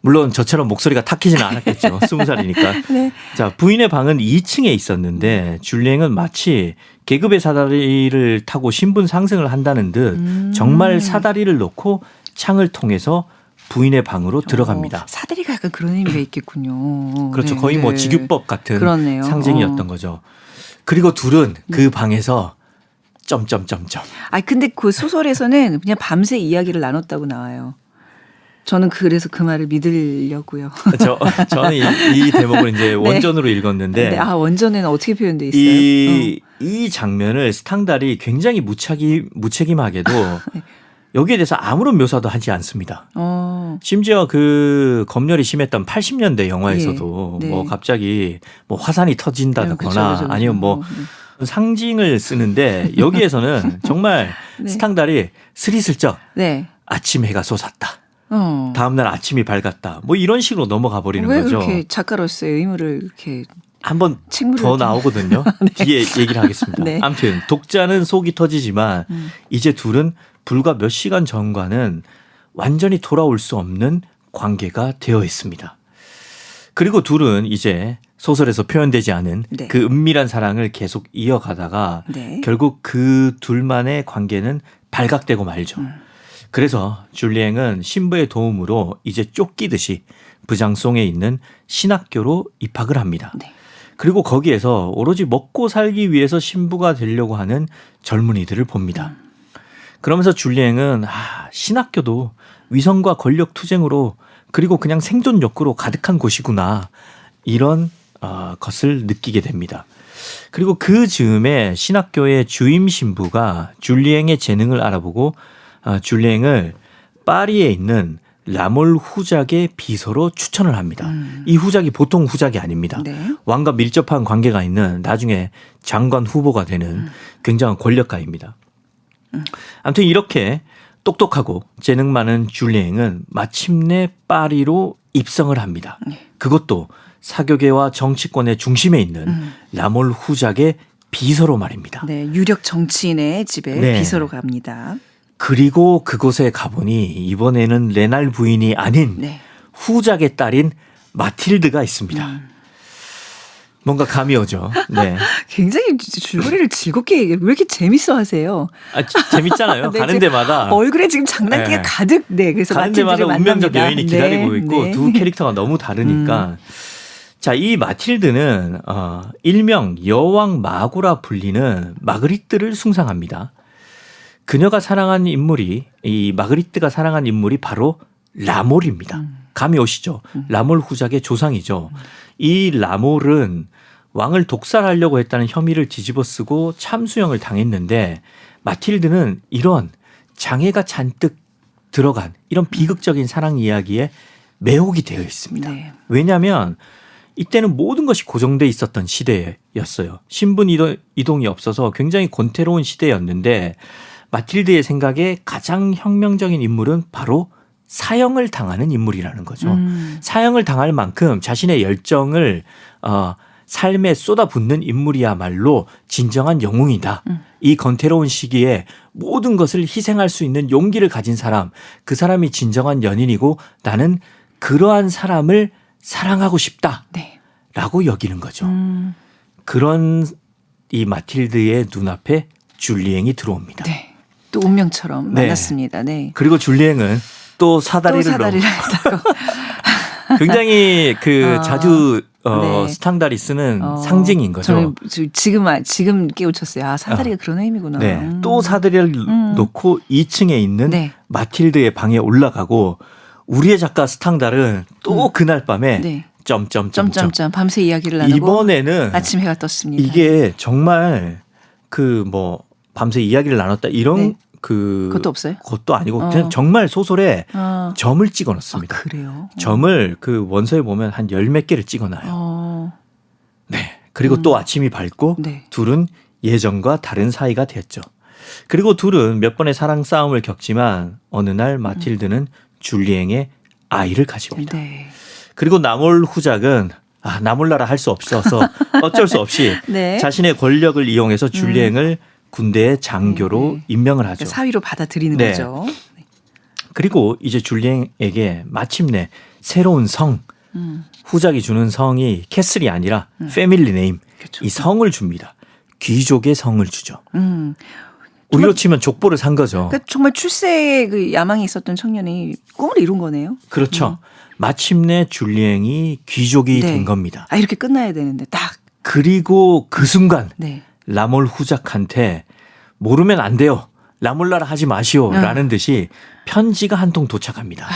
물론 저처럼 목소리가 탁해지는 않았겠죠. 20살이니까. 네. 자, 부인의 방은 2층에 있었는데 줄리앙은 마치 계급의 사다리를 타고 신분 상승을 한다는 듯 정말 사다리를 놓고 창을 통해서 부인의 방으로 들어갑니다. 사다리가 약간 그런 의미가 있겠군요. 그렇죠. 네, 거의 뭐 네. 직유법 같은 그렇네요. 상징이었던 거죠. 그리고 둘은 그 방에서 점점점점. 아, 근데 그 소설에서는 그냥 밤새 이야기를 나눴다고 나와요. 저는 그래서 그 말을 믿으려고요. 저는 이 대목을 이제 원전으로 읽었는데 네. 아, 원전에는 어떻게 표현돼 있어요? 이 장면을 스탕달이 굉장히 무책임하게도 여기에 대해서 아무런 묘사도 하지 않습니다. 심지어 그 검열이 심했던 80년대 영화에서도 네. 뭐 갑자기 뭐 화산이 터진다거나 그쵸. 아니면 뭐 상징을 쓰는데 여기에서는 정말 네. 스탕달이 스리슬쩍 네. 아침 해가 솟았다. 다음날 아침이 밝았다. 뭐 이런 식으로 넘어가 버리는 왜 거죠. 그렇게 작가로서의 의무를 이렇게 한 번 책무를 더 이렇게. 나오거든요. 뒤에 얘기를 하겠습니다. 네. 아무튼 독자는 속이 터지지만 이제 둘은 불과 몇 시간 전과는 완전히 돌아올 수 없는 관계가 되어 있습니다. 그리고 둘은 이제 소설에서 표현되지 않은 네. 그 은밀한 사랑을 계속 이어가다가 네. 결국 그 둘만의 관계는 발각되고 말죠. 그래서 줄리앵은 신부의 도움으로 이제 쫓기듯이 부장송에 있는 신학교로 입학을 합니다. 네. 그리고 거기에서 오로지 먹고 살기 위해서 신부가 되려고 하는 젊은이들을 봅니다. 그러면서 줄리앵은 신학교도 위선과 권력 투쟁으로 그리고 그냥 생존 욕구로 가득한 곳이구나 이런 것을 느끼게 됩니다. 그리고 그 즈음에 신학교의 주임 신부가 줄리앵의 재능을 알아보고 줄리앵을 파리에 있는 라몰 후작의 비서로 추천을 합니다. 이 후작이 보통 후작이 아닙니다. 네. 왕과 밀접한 관계가 있는 나중에 장관 후보가 되는 굉장한 권력가입니다. 아무튼 이렇게 똑똑하고 재능 많은 줄리앵은 마침내 파리로 입성을 합니다. 그것도 사교계와 정치권의 중심에 있는 라몰 후작의 비서로 말입니다. 네, 유력 정치인의 집에 네. 비서로 갑니다. 그리고 그곳에 가보니 이번에는 레날 부인이 아닌 네. 후작의 딸인 마틸드가 있습니다. 뭔가 감이 오죠. 네. 굉장히 줄거리를 즐겁게 얘기해요. 왜 이렇게 재밌어 하세요? 재밌잖아요. 네, 가는 지금 데마다 얼굴에 지금 장난기가 네. 가득. 네, 그래서 가는 데마다 마틸드를 운명적 만납니다. 여인이 기다리고 네, 있고 네. 두 캐릭터가 너무 다르니까 자, 이 마틸드는 일명 여왕 마고라 불리는 마그리트를 숭상합니다. 그녀가 사랑한 인물이 이 마그리트가 사랑한 인물이 바로 라몰입니다. 감이 오시죠? 라몰 후작의 조상이죠. 이 라몰은 왕을 독살하려고 했다는 혐의를 뒤집어쓰고 참수형을 당했는데 마틸드는 이런 장애가 잔뜩 들어간 이런 비극적인 사랑 이야기에 매혹이 되어 있습니다. 네. 왜냐하면 이때는 모든 것이 고정돼 있었던 시대였어요. 신분 이동이 없어서 굉장히 권태로운 시대였는데 마틸드의 생각에 가장 혁명적인 인물은 바로 사형을 당하는 인물이라는 거죠. 사형을 당할 만큼 자신의 열정을 삶에 쏟아붓는 인물이야말로 진정한 영웅이다. 이 권태로운 시기에 모든 것을 희생할 수 있는 용기를 가진 사람, 그 사람이 진정한 연인이고 나는 그러한 사람을 사랑하고 싶다. 네. 라고 여기는 거죠. 그런 이 마틸드의 눈앞에 줄리앵이 들어옵니다. 네. 또 운명처럼 네. 만났습니다. 네. 그리고 줄리앵은 또 사다리를 또 사다리를 타고. 굉장히 자주 네. 스탕달이 쓰는 상징인 거죠. 저는 지금 깨우쳤어요. 사다리가 그런 의미구나. 네. 또 사다리를 놓고 2층에 있는 네. 마틸드의 방에 올라가고 우리의 작가 스탕달은 또 그날 밤에 네. 점점점 밤새 이야기를 나누고 이번에는 아침 해가 떴습니다. 이게 정말 밤새 이야기를 나눴다 이런 네. 그것도 없어요? 것도 아니고 그냥 정말 소설에 점을 찍어 놓습니다. 그래요? 점을 그 원서에 보면 한 열 몇 개를 찍어 놔요. 네. 그리고 또 아침이 밝고 네. 둘은 예전과 다른 사이가 됐죠. 그리고 둘은 몇 번의 사랑 싸움을 겪지만 어느 날 마틸드는 줄리앵의 아이를 가집니다. 네. 그리고 나몰 후작은 나몰라라 할 수 없어서 어쩔 수 없이 네. 자신의 권력을 이용해서 줄리앵을 군대의 장교로 임명을 하죠. 그러니까 사위로 받아들이는 네. 거죠. 그리고 이제 줄리앵에게 마침내 새로운 성, 후작이 주는 성이 캐슬이 아니라 패밀리 네임, 그렇죠. 이 성을 줍니다. 귀족의 성을 주죠. 음. 우리로 치면 족보를 산 거죠. 그러니까 정말 출세의 그 야망이 있었던 청년이 꿈을 이룬 거네요. 그렇죠. 마침내 줄리앵이 귀족이 네. 된 겁니다. 이렇게 끝나야 되는데 딱. 그리고 그 순간 네. 라몰 후작한테 모르면 안 돼요. 라몰라라 하지 마시오라는 듯이 편지가 한 통 도착합니다.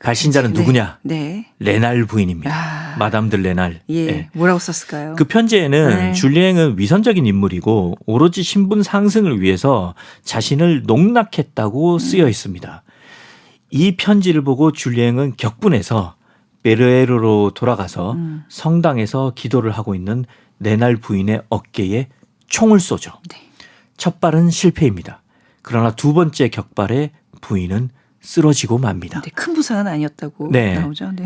발신자는 네. 누구냐? 네. 레날 부인입니다. 마담 드 레날. 예. 네. 뭐라고 썼을까요? 그 편지에는 네. 줄리앵은 위선적인 인물이고 오로지 신분 상승을 위해서 자신을 농락했다고 쓰여 있습니다. 이 편지를 보고 줄리앵은 격분해서 베르에르로 돌아가서 성당에서 기도를 하고 있는 레날 부인의 어깨에 총을 쏘죠. 네. 첫 발은 실패입니다. 그러나 두 번째 격발에 부인은 쓰러지고 맙니다. 네, 큰 부상은 아니었다고 네. 나오죠. 네.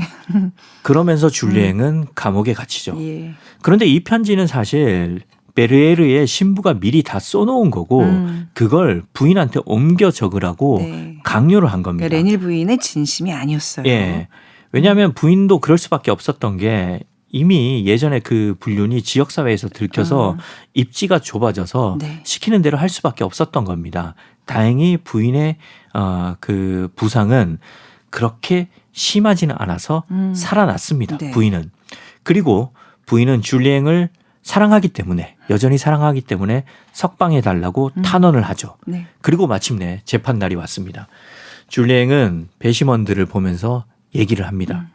그러면서 줄리앵은 감옥에 갇히죠. 예. 그런데 이 편지는 사실 베르에르의 신부가 미리 다 써놓은 거고 그걸 부인한테 옮겨 적으라고 네. 강요를 한 겁니다. 그러니까 레닐 부인의 진심이 아니었어요. 예. 왜냐하면 부인도 그럴 수밖에 없었던 게 이미 예전에 그 불륜이 지역사회에서 들켜서 입지가 좁아져서 네. 시키는 대로 할 수밖에 없었던 겁니다. 다행히 부인의 그 부상은 그렇게 심하지는 않아서 살아났습니다. 네. 부인은. 그리고 부인은 줄리앵을 사랑하기 때문에 여전히 사랑하기 때문에 석방해달라고 탄원을 하죠. 네. 그리고 마침내 재판 날이 왔습니다. 줄리앵은 배심원들을 보면서 얘기를 합니다.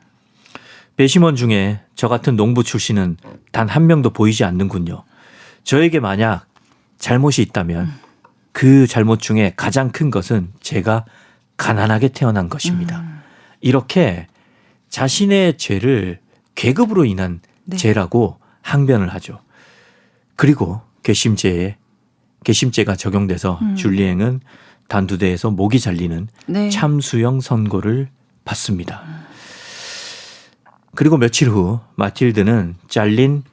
배심원 중에 저 같은 농부 출신은 단 한 명도 보이지 않는군요. 저에게 만약 잘못이 있다면 그 잘못 중에 가장 큰 것은 제가 가난하게 태어난 것입니다. 이렇게 자신의 죄를 계급으로 인한 네. 죄라고 항변을 하죠. 그리고 괘씸죄가 적용돼서 줄리앵은 단두대에서 목이 잘리는 네. 참수형 선고를 받습니다. 그리고 며칠 후 마틸드는 잘린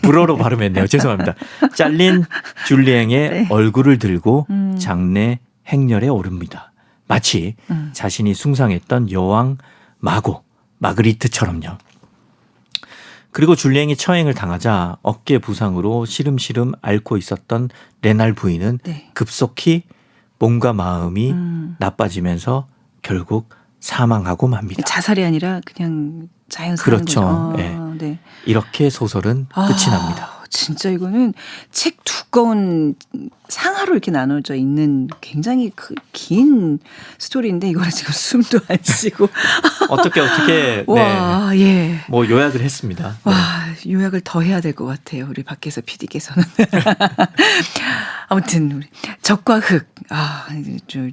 불어로 발음했네요. 죄송합니다. 잘린 줄리앵의 네. 얼굴을 들고 장례 행렬에 오릅니다. 마치 자신이 숭상했던 여왕 마그리트처럼요. 그리고 줄리앵이 처형을 당하자 어깨 부상으로 시름시름 앓고 있었던 레날 부인은 네. 급속히 몸과 마음이 나빠지면서 결국 사망하고 맙니다. 자살이 아니라 그냥 자연스러운 그렇죠. 거죠. 네. 네. 이렇게 소설은 끝이 납니다. 진짜 이거는 책 두꺼운 상하로 이렇게 나눠져 있는 굉장히 긴 스토리인데 이거를 지금 숨도 안 쉬고 어떻게 네. 와, 예. 뭐 요약을 했습니다. 네. 와, 요약을 더 해야 될 것 같아요. 우리 밖에서 PD께서는. 아무튼 우리 적과 흑.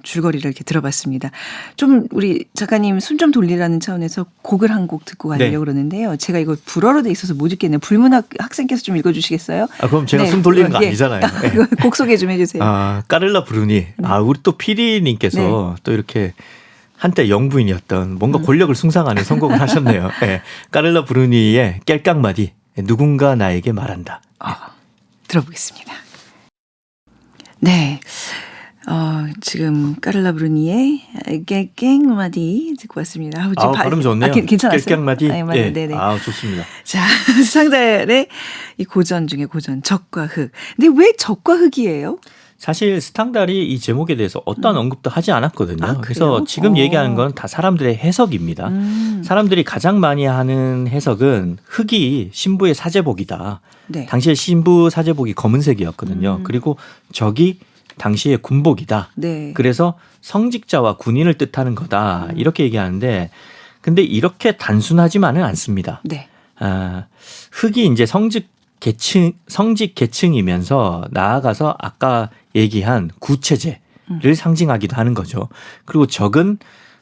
줄거리를 이렇게 들어봤습니다. 좀 우리 작가님 숨 좀 돌리라는 차원에서 곡을 한 곡 듣고 가려고 네. 그러는데요. 제가 이거 불어로 돼 있어서 못 읽겠네요. 불문학 학생께서 좀 읽어주시겠어요? 그럼 제가 네. 숨 돌리는 거 예. 아니잖아요. 네. 곡 소개 좀 해주세요. 까를라 브루니. 우리 또 피디님께서 또 이렇게 한때 영부인이었던 뭔가 권력을 숭상하는 선곡을 하셨네요. 네. 까를라 브루니의 깰깡마디. 누군가 나에게 말한다. 들어보겠습니다. 네. 지금 까를라 브루니의 깽깽마디 듣고 왔습니다. 발음 좋네요. 괜찮았어요? 깰깡마디. 네. 네네. 좋습니다. 자, 스탕달의 이 고전 중에 고전, 적과 흑. 근데 왜 적과 흑이에요? 사실 스탕달이 이 제목에 대해서 어떠한 언급도 하지 않았거든요. 그래서 그래요? 지금 얘기하는 건 다 사람들의 해석입니다. 사람들이 가장 많이 하는 해석은 흑이 신부의 사제복이다. 네. 당시에 신부 사제복이 검은색이었거든요. 그리고 적이 당시의 군복이다. 네. 그래서 성직자와 군인을 뜻하는 거다. 이렇게 얘기하는데 근데 이렇게 단순하지만은 않습니다. 네. 흑이 이제 성직 계층이면서 나아가서 아까 얘기한 구체제를 상징하기도 하는 거죠. 그리고 적은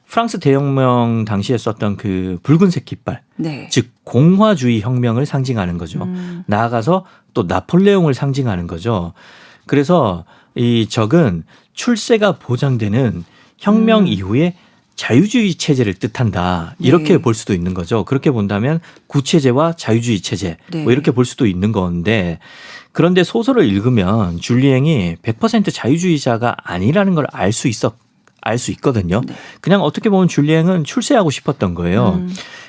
프랑스 대혁명 당시에 썼던 그 붉은색 깃발, 네. 즉 공화주의 혁명을 상징하는 거죠. 나아가서 또 나폴레옹을 상징하는 거죠. 그래서 이 적은 출세가 보장되는 혁명 이후에 자유주의 체제를 뜻한다. 이렇게 네. 볼 수도 있는 거죠. 그렇게 본다면 구체제와 자유주의 체제 네. 뭐 이렇게 볼 수도 있는 건데 그런데 소설을 읽으면 줄리앵이 100% 자유주의자가 아니라는 걸 알 수 있거든요. 네. 그냥 어떻게 보면 줄리앵은 출세하고 싶었던 거예요.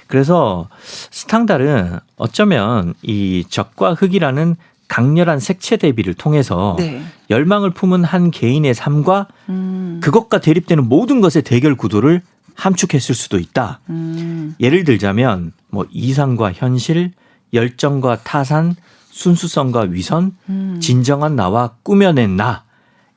그래서 스탕달은 어쩌면 이 적과 흑이라는 강렬한 색채 대비를 통해서 네. 열망을 품은 한 개인의 삶과 그것과 대립되는 모든 것의 대결 구도를 함축했을 수도 있다. 예를 들자면 뭐 이상과 현실, 열정과 타산, 순수성과 위선, 진정한 나와 꾸며낸 나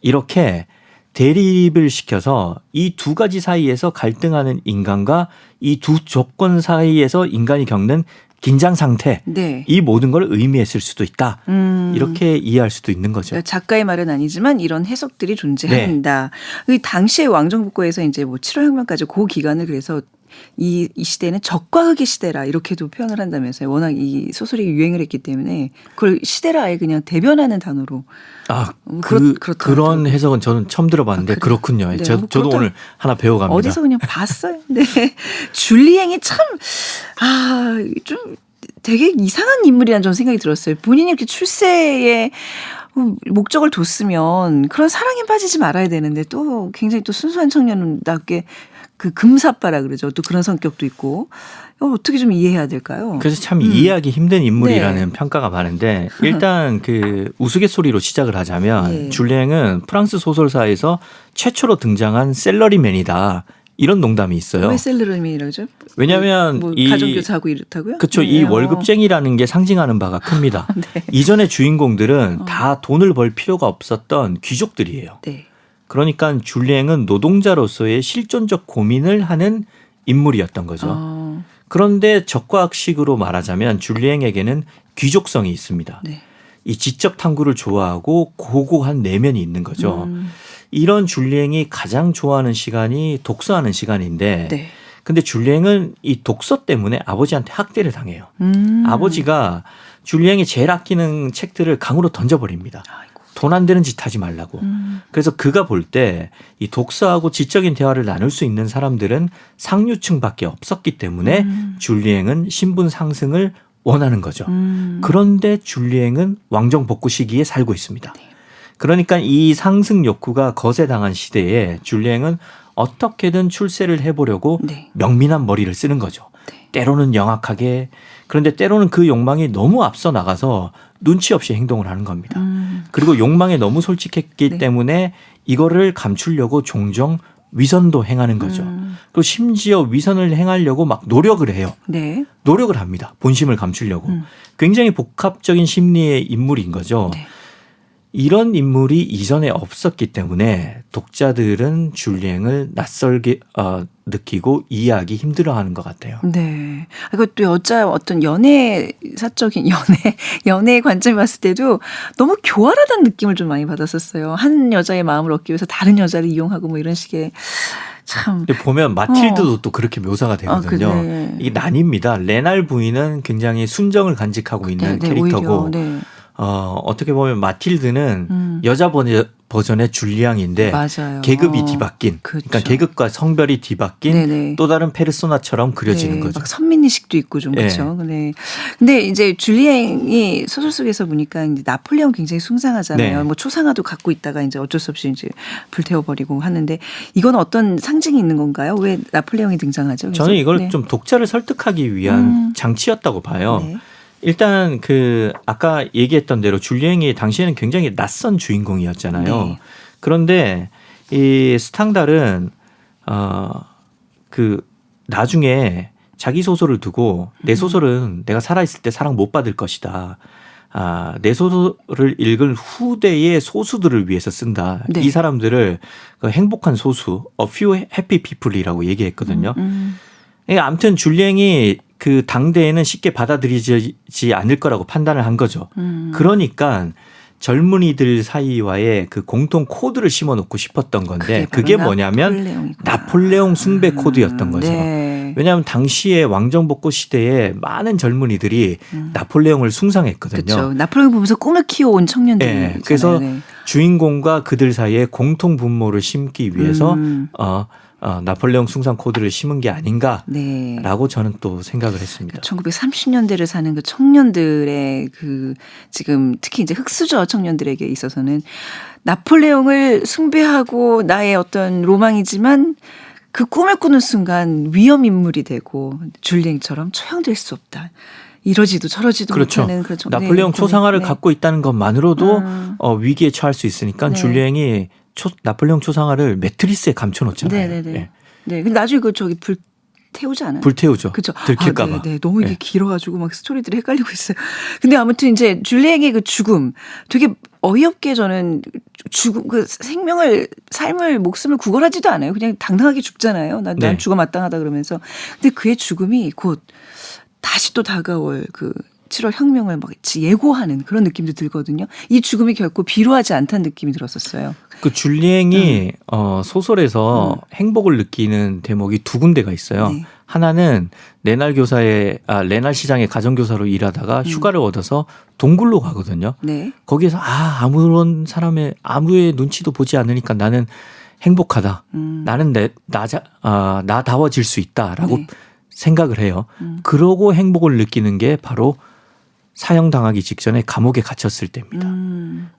이렇게 대립을 시켜서 이 두 가지 사이에서 갈등하는 인간과 이 두 조건 사이에서 인간이 겪는 긴장 상태 네. 이 모든 걸 의미했을 수도 있다. 이렇게 이해할 수도 있는 거죠. 작가의 말은 아니지만 이런 해석들이 존재한다. 그 당시의 왕정국가에서 이제 뭐 7월 혁명까지 그 기간을 그래서 이 시대는 적과 흑의 시대라 이렇게도 표현을 한다면서요. 워낙 이 소설이 유행을 했기 때문에 그걸 시대를 아예 그냥 대변하는 단어로. 그런 해석은 저는 처음 들어봤는데 그렇군요. 네, 저도 오늘 하나 배워갑니다. 어디서 그냥 봤어요. 네. 줄리앵이 참 좀 되게 이상한 인물이라는 좀 생각이 들었어요. 본인이 이렇게 출세에 목적을 뒀으면 그런 사랑에 빠지지 말아야 되는데 또 굉장히 또 순수한 청년답게 그 금사빠라 그러죠. 또 그런 성격도 있고. 어떻게 좀 이해해야 될까요? 그래서 참 이해하기 힘든 인물이라는 네. 평가가 많은데 일단 그 우스갯소리로 시작을 하자면 네. 줄리앵은 프랑스 소설사에서 최초로 등장한 샐러리맨이다. 이런 농담이 있어요. 왜 셀러리맨이라고 그러죠? 왜냐하면 뭐 이 가정교사하고 이렇다고요? 그렇죠. 네. 이 월급쟁이라는 게 상징하는 바가 큽니다. 네. 이전의 주인공들은 다 돈을 벌 필요가 없었던 귀족들이에요. 네. 그러니까 줄리앵은 노동자로서의 실존적 고민을 하는 인물이었던 거죠. 그런데 적과학식으로 말하자면 줄리앵에게는 귀족성이 있습니다. 네. 이 지적 탐구를 좋아하고 고고한 내면이 있는 거죠. 이런 줄리앵이 가장 좋아하는 시간이 독서하는 시간인데 네. 근데 줄리앵은 이 독서 때문에 아버지한테 학대를 당해요. 아버지가 줄리앵이 제일 아끼는 책들을 강으로 던져버립니다. 아이고. 돈 안 되는 짓 하지 말라고. 그래서 그가 볼 때 이 독서하고 지적인 대화를 나눌 수 있는 사람들은 상류층밖에 없었기 때문에 줄리앵은 신분 상승을 원하는 거죠. 그런데 줄리앵은 왕정 복구 시기에 살고 있습니다. 그러니까 이 상승 욕구가 거세당한 시대에 줄리앵은 어떻게든 출세를 해보려고 네. 명민한 머리를 쓰는 거죠. 네. 때로는 영악하게 그런데 때로는 그 욕망이 너무 앞서 나가서 눈치 없이 행동을 하는 겁니다. 그리고 욕망에 너무 솔직했기 네. 때문에 이거를 감추려고 종종 위선도 행하는 거죠. 그리고 심지어 위선을 행하려고 막 노력을 해요. 네. 노력을 합니다. 본심을 감추려고. 굉장히 복합적인 심리의 인물인 거죠. 네. 이런 인물이 이전에 없었기 때문에 독자들은 줄리앵을 낯설게 느끼고 이해하기 힘들어하는 것 같아요. 네. 이것도 어떤 연애사적인 연애의 관점에 봤을 때도 너무 교활하다는 느낌을 좀 많이 받았었어요. 한 여자의 마음을 얻기 위해서 다른 여자를 이용하고 뭐 이런 식의 참. 근데 보면 마틸드도 또 그렇게 묘사가 되거든요. 네. 이게 난입니다. 레날 부인은 굉장히 순정을 간직하고 있는 네, 캐릭터고 오히려, 네. 어떻게 보면 마틸드는 여자 버전의 줄리앙인데 맞아요. 계급이 뒤바뀐 그렇죠. 그러니까 계급과 성별이 뒤바뀐 네네. 또 다른 페르소나처럼 그려지는 네, 거죠. 막 선민의식도 있고 좀 그렇죠. 네. 근데 이제 줄리앵이 소설 속에서 보니까 이제 나폴레옹 굉장히 숭상하잖아요. 네. 뭐 초상화도 갖고 있다가 이제 어쩔 수 없이 이제 불태워버리고 하는데 이건 어떤 상징이 있는 건가요? 왜 나폴레옹이 등장하죠? 그래서? 저는 이걸 네. 좀 독자를 설득하기 위한 장치였다고 봐요. 네. 일단 아까 얘기했던 대로 줄리앵이 당시에는 굉장히 낯선 주인공이었잖아요. 네. 그런데 이 스탕달은 나중에 자기 소설을 두고 내 소설은 내가 살아있을 때 사랑 못 받을 것이다. 내 소설을 읽을 후대의 소수들을 위해서 쓴다. 네. 이 사람들을 그 행복한 소수, a few happy people이라고 얘기했거든요. 아무튼 줄리앵이 그 당대에는 쉽게 받아들이지 않을 거라고 판단을 한 거죠. 그러니까 젊은이들 사이와의 그 공통 코드를 심어놓고 싶었던 건데 그게 뭐냐면 나폴레옹이구나. 나폴레옹 숭배 코드였던 거죠. 네. 왜냐하면 당시에 왕정복고 시대에 많은 젊은이들이 나폴레옹을 숭상했거든요. 그렇죠. 나폴레옹 보면서 꿈을 키워온 청년들이 네, 있잖아요. 그래서 네. 주인공과 그들 사이에 공통 분모를 심기 위해서 나폴레옹 숭상 코드를 심은 게 아닌가라고 네. 저는 또 생각을 했습니다. 1930년대를 사는 그 청년들의 그 지금 특히 이제 흑수저 청년들에게 있어서는 나폴레옹을 숭배하고 나의 어떤 로망이지만 그 꿈을 꾸는 순간 위험 인물이 되고 줄리앵처럼 처형될 수 없다. 이러지도 저러지도 그렇죠. 못하는 그런 나폴레옹 네, 초상화를 네. 갖고 있다는 것만으로도 위기에 처할 수 있으니까 네. 줄리앵이 나폴레옹 초상화를 매트리스에 감춰놓잖아요. 네네네. 예. 네. 근데 나중에 그 저기 불 태우지 않아요? 불태우죠. 그렇죠. 들킬까봐. 네. 너무 이게 예. 길어가지고 막 스토리들이 헷갈리고 있어요. 근데 아무튼 이제 줄리앵의 그 죽음 되게 어이없게 저는 그 삶을 목숨을 구걸하지도 않아요. 그냥 당당하게 죽잖아요. 난 네. 죽어 마땅하다 그러면서. 근데 그의 죽음이 곧 다시 또 다가올 그 7월 혁명을 막 예고하는 그런 느낌도 들거든요. 이 죽음이 결코 비루하지 않다는 느낌이 들었었어요. 그 줄리앵이 소설에서 행복을 느끼는 대목이 두 군데가 있어요. 네. 하나는 레날 시장의 가정교사로 일하다가 휴가를 얻어서 동굴로 가거든요. 네. 거기에서 아무런 아무의 눈치도 보지 않으니까 나는 행복하다. 나는 나다워질 수 있다라고 네. 생각을 해요. 그러고 행복을 느끼는 게 바로 사형당하기 직전에 감옥에 갇혔을 때입니다.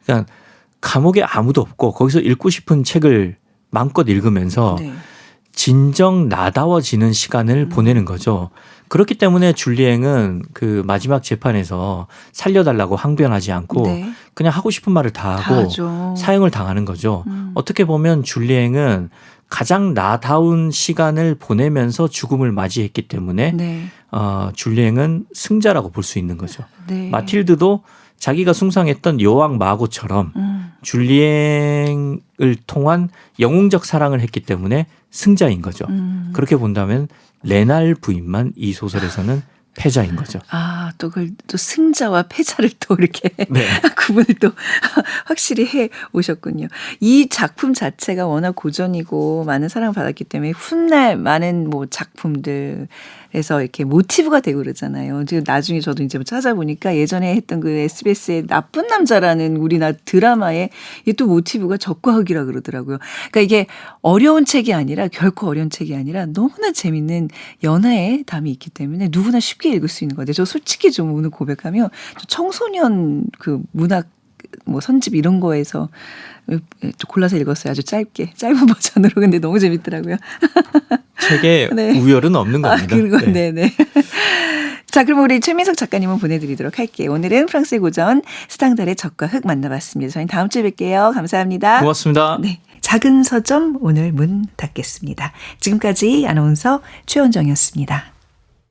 그러니까 감옥에 아무도 없고 거기서 읽고 싶은 책을 마음껏 읽으면서 네. 진정 나다워지는 시간을 보내는 거죠. 그렇기 때문에 줄리앵은 그 마지막 재판에서 살려달라고 항변하지 않고 네. 그냥 하고 싶은 말을 다 다 하고 하죠. 사형을 당하는 거죠. 어떻게 보면 줄리앵은 가장 나다운 시간을 보내면서 죽음을 맞이했기 때문에 네. 줄리앵은 승자라고 볼 수 있는 거죠. 네. 마틸드도 자기가 숭상했던 여왕 마고처럼 줄리앵을 통한 영웅적 사랑을 했기 때문에 승자인 거죠. 그렇게 본다면 레날 부인만 이 소설에서는 패자인 거죠. 아, 또 그걸 또 승자와 패자를 또 이렇게 네. 구분을 또 확실히 해 오셨군요. 이 작품 자체가 워낙 고전이고 많은 사랑을 받았기 때문에 훗날 많은 뭐 작품들에서 이렇게 모티브가 되고 그러잖아요. 지금 나중에 저도 이제 찾아보니까 예전에 했던 그 SBS의 나쁜 남자라는 우리나라 드라마에 이게 또 모티브가 적과흑이라 그러더라고요. 그러니까 이게 어려운 책이 아니라 결코 어려운 책이 아니라 너무나 재밌는 연하의 담이 있기 때문에 누구나 쉽게 읽을 수 있는 것 같아요. 저 솔직히 좀 오늘 고백하면 저 청소년 그 문학 뭐 선집 이런 거에서 좀 골라서 읽었어요. 아주 짧은 버전으로. 근데 너무 재밌더라고요. 책에 네. 우열은 없는 겁니다. 그리고 네네. 자, 그럼 우리 최민석 작가님은 보내드리도록 할게요. 오늘은 프랑스의 고전 스탕달의 적과 흑 만나봤습니다. 저희는 다음 주에 뵐게요. 감사합니다. 고맙습니다. 네, 작은 서점 오늘 문 닫겠습니다. 지금까지 아나운서 최원정이었습니다.